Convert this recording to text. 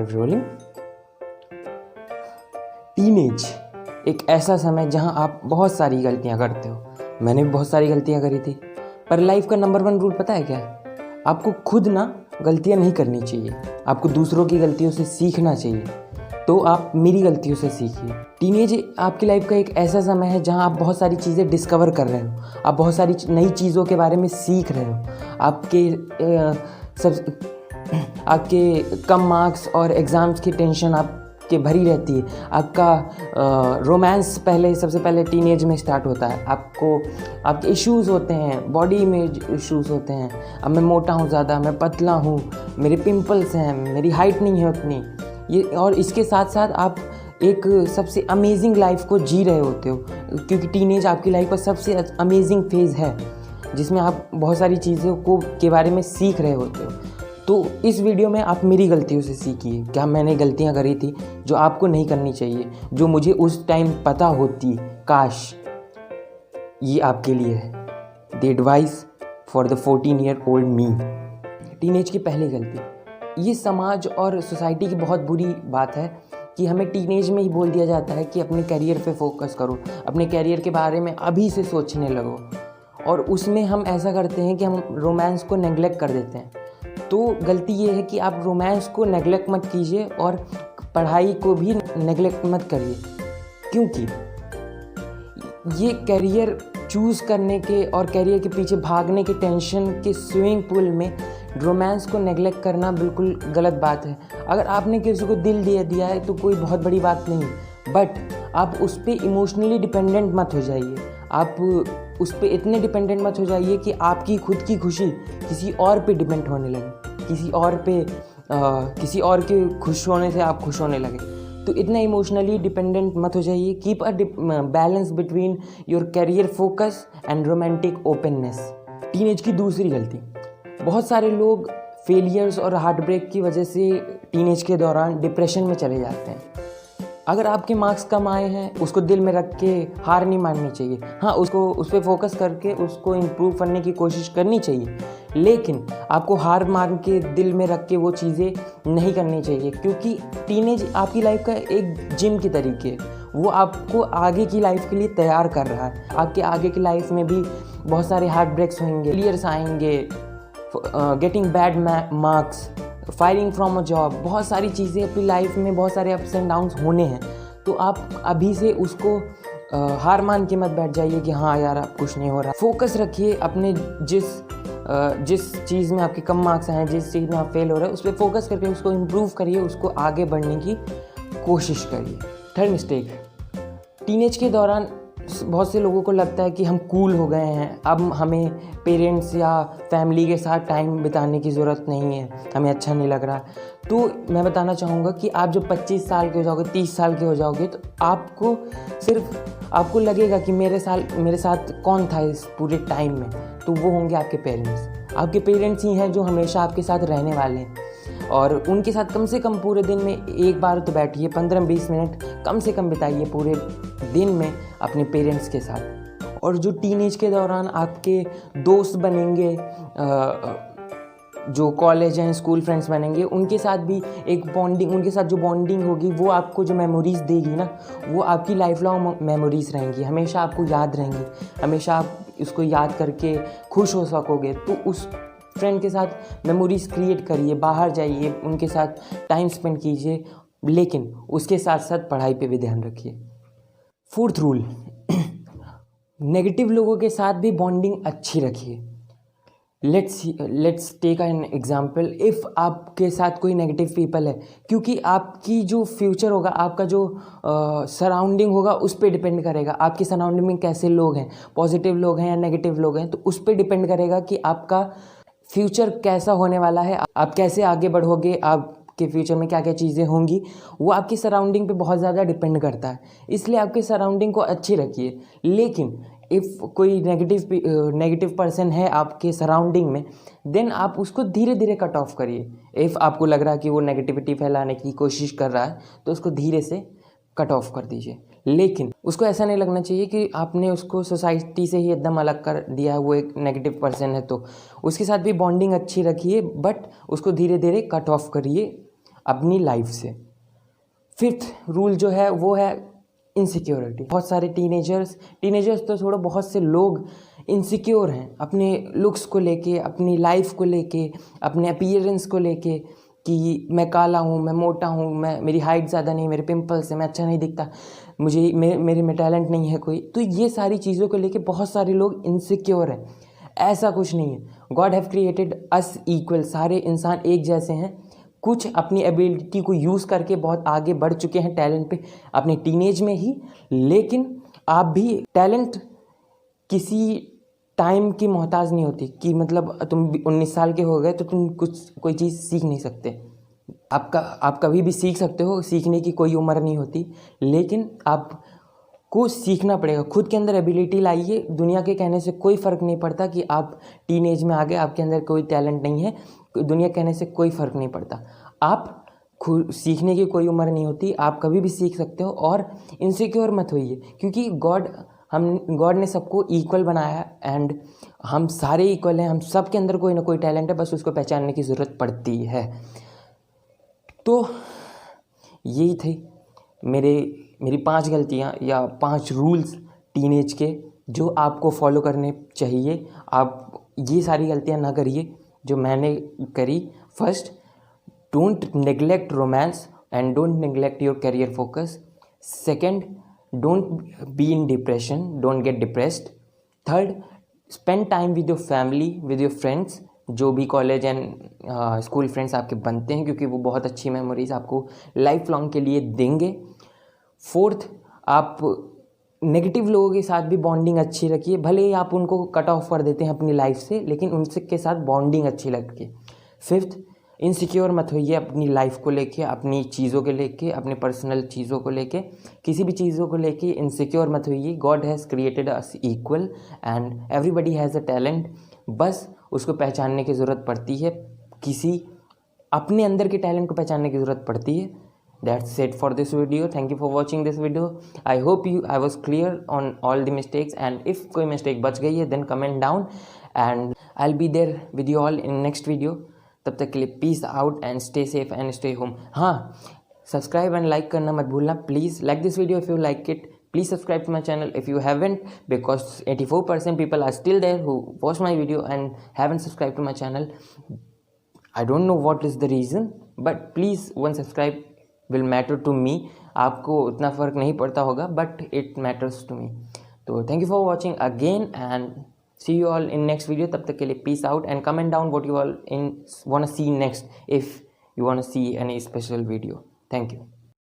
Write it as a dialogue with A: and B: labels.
A: Rolling. Teenage एक ऐसा समय जहां आप बहुत सारी गलतियां करते हो। मैंने भी बहुत सारी गलतियां करी थी, पर लाइफ का नंबर 1 रूल पता है क्या है? आपको खुद ना गलतियां नहीं करनी चाहिए, आपको दूसरों की गलतियों से सीखना चाहिए। तो आप मेरी गलतियों से सीखिए। टीनेज आपकी लाइफ का एक ऐसा समय है जहां आप बहुत सारी चीज़ें डिस्कवर कर रहे हो, आप बहुत सारी नई चीज़ों के बारे में सीख रहे हो। आपके कम मार्क्स और एग्ज़ाम्स की टेंशन आपके भरी रहती है। आपका रोमांस सबसे पहले टीनेज में स्टार्ट होता है। आपके इश्यूज़ होते हैं, बॉडी इमेज इश्यूज़ होते हैं। अब मैं मोटा हूँ ज़्यादा, मैं पतला हूँ, मेरे पिंपल्स हैं, मेरी हाइट नहीं है उतनी। और इसके साथ साथ आप एक सबसे अमेजिंग लाइफ को जी रहे होते हो, क्योंकि टीनेज आपकी लाइफ का सबसे अमेजिंग फेज़ है जिसमें आप बहुत सारी चीज़ों के बारे में सीख रहे होते हो। तो इस वीडियो में आप मेरी गलतियों से सीखिए। क्या मैंने गलतियां करी थी जो आपको नहीं करनी चाहिए, जो मुझे उस टाइम पता होती, काश। ये आपके लिए है, the advice for the 14-year-old me. Teenage की पहली गलती, ये समाज और सोसाइटी की बहुत बुरी बात है कि हमें टीनेज में ही बोल दिया जाता है कि अपने करियर पे फोकस करो, अपने करियर के बारे में अभी से सोचने लगो। और उसमें हम ऐसा करते हैं कि हम रोमांस को नेग्लेक्ट कर देते हैं। तो गलती ये है कि आप रोमांस को नेग्लेक्ट मत कीजिए और पढ़ाई को भी नेग्लेक्ट मत करिए, क्योंकि ये करियर चूज़ करने के और करियर के पीछे भागने के टेंशन के स्विमिंग पूल में रोमांस को नेग्लेक्ट करना बिल्कुल गलत बात है। अगर आपने किसी को दिल दे दिया है तो कोई बहुत बड़ी बात नहीं, बट आप उस पर इमोशनली डिपेंडेंट मत हो जाइए। आप उस पर इतने डिपेंडेंट मत हो जाइए कि आपकी खुद की खुशी किसी और पे डिपेंड होने लगे, किसी और के खुश होने से आप खुश होने लगे। तो इतना इमोशनली डिपेंडेंट मत हो जाइए। Keep a balance between your career focus and romantic openness. Teenage की दूसरी गलती, बहुत सारे लोग फेलियर्स और हार्ट ब्रेक की वजह से टीनेज के दौरान डिप्रेशन में चले जाते हैं। अगर आपके मार्क्स कम आए हैं, उसको दिल में रख के हार नहीं माननी चाहिए। हाँ, उस पर फोकस करके उसको इम्प्रूव करने की कोशिश करनी चाहिए, लेकिन आपको हार मान के दिल में रख के वो चीज़ें नहीं करनी चाहिए, क्योंकि टीनेज आपकी लाइफ का एक जिम की तरीके है। वो आपको आगे की लाइफ के लिए तैयार कर रहा है। आपके आगे की लाइफ में भी बहुत सारे हार्ट ब्रेक्स होंगे, फेलियर्स आएंगे, getting bad marks, firing from a job, बहुत सारी चीज़ें अपनी लाइफ में, बहुत सारे अप्स एंड डाउन्स होने हैं। तो आप अभी से उसको हार मान के मत बैठ जाइए कि हाँ यार अब कुछ नहीं हो रहा। फोकस रखिए अपने जिस चीज़ में आपके कम मार्क्स हैं, जिस चीज़ में आप फेल हो रहे हैं, उस पर फोकस करके उसको इम्प्रूव करिए, उसको आगे बढ़ने की कोशिश करिए। थर्ड मिस्टेक, टीनेज के दौरान बहुत से लोगों को लगता है कि हम कूल हो गए हैं, अब हमें पेरेंट्स या फैमिली के साथ टाइम बिताने की ज़रूरत नहीं है, हमें अच्छा नहीं लग रहा। तो मैं बताना चाहूँगा कि आप जब 25 साल के हो जाओगे, 30 साल के हो जाओगे, तो आपको लगेगा कि मेरे साथ कौन था इस पूरे टाइम में। तो वो होंगे आपके पेरेंट्स। आपके पेरेंट्स ही हैं जो हमेशा आपके साथ रहने वाले हैं, और उनके साथ कम से कम पूरे दिन में एक बार तो बैठिए, 15-20 मिनट कम से कम बिताइए पूरे दिन में अपने पेरेंट्स के साथ। और जो टीनेज के दौरान आपके दोस्त बनेंगे, जो कॉलेज हैं, स्कूल फ्रेंड्स बनेंगे, उनके साथ भी उनके साथ जो बॉन्डिंग होगी, वो आपको जो मेमोरीज़ देगी ना, वो आपकी लाइफ लॉन्ग मेमोरीज़ रहेंगी, हमेशा आपको याद रहेंगी, हमेशा आप इसको याद करके खुश हो सकोगे। तो उस फ्रेंड के साथ मेमोरीज़ क्रिएट करिए, बाहर जाइए, उनके साथ टाइम स्पेंड कीजिए, लेकिन उसके साथ साथ पढ़ाई पे भी ध्यान रखिए। फोर्थ रूल, नेगेटिव लोगों के साथ भी बॉन्डिंग अच्छी रखिए। Let's take an example. If आपके साथ कोई नेगेटिव पीपल है, क्योंकि आपकी जो फ्यूचर होगा, आपका जो सराउंडिंग होगा, उस पर डिपेंड करेगा आपके सराउंडिंग में कैसे लोग हैं, पॉजिटिव लोग हैं या नेगेटिव लोग हैं। तो उस पर डिपेंड करेगा कि आपका फ्यूचर कैसा होने वाला है, आप कैसे आगे बढ़ोगे, आपके फ्यूचर में क्या क्या चीज़ें होंगी, वो आपकी सराउंडिंग पे बहुत ज़्यादा डिपेंड करता है। इसलिए आपके सराउंडिंग को अच्छी रखिए। लेकिन इफ़ कोई नेगेटिव पर्सन है आपके सराउंडिंग में, देन आप उसको धीरे धीरे कट ऑफ करिए। इफ़ आपको लग रहा है कि वो नेगेटिविटी फैलाने की कोशिश कर रहा है, तो उसको धीरे से कट ऑफ कर दीजिए। लेकिन उसको ऐसा नहीं लगना चाहिए कि आपने उसको सोसाइटी से ही एकदम अलग कर दिया है, वो एक नेगेटिव पर्सन है। तो उसके साथ भी बॉन्डिंग अच्छी रखिए, बट उसको धीरे धीरे कट ऑफ करिए अपनी लाइफ से। फिफ्थ रूल जो है वो है इनसिक्योरिटी। बहुत सारे टीनेजर्स तो छोड़ो, बहुत से लोग इनसिक्योर हैं अपने लुक्स को लेके, अपनी लाइफ को लेके, अपने अपीयरेंस को लेके कि मैं काला हूँ, मैं मोटा हूँ, मेरी हाइट ज़्यादा नहीं, मेरे पिंपल्स हैं, मैं अच्छा नहीं दिखता, मेरे में टैलेंट नहीं है कोई। तो ये सारी चीज़ों को लेके बहुत सारे लोग इनसिक्योर हैं। ऐसा कुछ नहीं है। God have created us equal. सारे इंसान एक जैसे हैं। कुछ अपनी एबिलिटी को यूज़ करके बहुत आगे बढ़ चुके हैं टैलेंट पे अपने टीनेज में ही, लेकिन आप भी टैलेंट किसी टाइम की मोहताज नहीं होती कि मतलब तुम 19 साल के हो गए तो तुम कोई चीज़ सीख नहीं सकते। आप कभी भी सीख सकते हो, सीखने की कोई उम्र नहीं होती, लेकिन आपको सीखना पड़ेगा। खुद के अंदर एबिलिटी लाइए। दुनिया के कहने से कोई फ़र्क नहीं पड़ता कि आप टीनेज में आ गए, आपके अंदर कोई टैलेंट नहीं है। दुनिया कहने से कोई फ़र्क नहीं पड़ता। आप खुद सीखने की कोई उम्र नहीं होती, आप कभी भी सीख सकते हो। और इनसिक्योर मत होइए, क्योंकि गॉड ने सबको इक्वल बनाया है एंड हम सारे इक्वल हैं। हम सब के अंदर कोई ना कोई टैलेंट है, बस उसको पहचानने की ज़रूरत पड़ती है। तो यही थी मेरी 5 गलतियाँ या 5 रूल्स टीनेज के जो आपको फॉलो करने चाहिए। आप ये सारी गलतियाँ ना करिए जो मैंने करी। First, don't neglect romance and don't neglect your career focus. Second, don't be in depression, don't get depressed. Third, spend time with your family, with your friends, जो भी कॉलेज एंड स्कूल फ्रेंड्स आपके बनते हैं, क्योंकि वो बहुत अच्छी memories आपको लाइफ लॉन्ग के लिए देंगे। फोर्थ, आप नेगेटिव लोगों के साथ भी बॉन्डिंग अच्छी रखिए। भले ही आप उनको कट ऑफ कर देते हैं अपनी लाइफ से, लेकिन उनसे के साथ बॉन्डिंग अच्छी रखिए। फिफ्थ, इनसिक्योर मत होइए अपनी लाइफ को लेके, अपनी चीज़ों के लेके, अपने पर्सनल चीज़ों को लेके, किसी भी चीज़ों को लेके इनसिक्योर मत होइए। God has created us equal and everybody has a talent. बस उसको पहचानने की ज़रूरत पड़ती है, किसी अपने अंदर के टैलेंट को पहचानने की ज़रूरत पड़ती है। That's it for this video. Thank you for watching this video. I hope I was clear on all the mistakes, and if कोई mistake बच गई है then comment down and I'll be there with you all in next video. तब तक के लिए peace out and stay safe and stay home. हाँ, subscribe and like करना मत भूलना please. Like this video if you like it. Please subscribe to my channel if you haven't, because 84% people are still there who watch my video and haven't subscribed to my channel. I don't know what is the reason, but please one subscribe will matter to me. आपको उतना फ़र्क नहीं पड़ता होगा, but it matters to me. तो thank you for watching again and see you all in next video. तब तक के लिए peace out and comment down what you all wanna see next if you wanna see any special video. Thank you.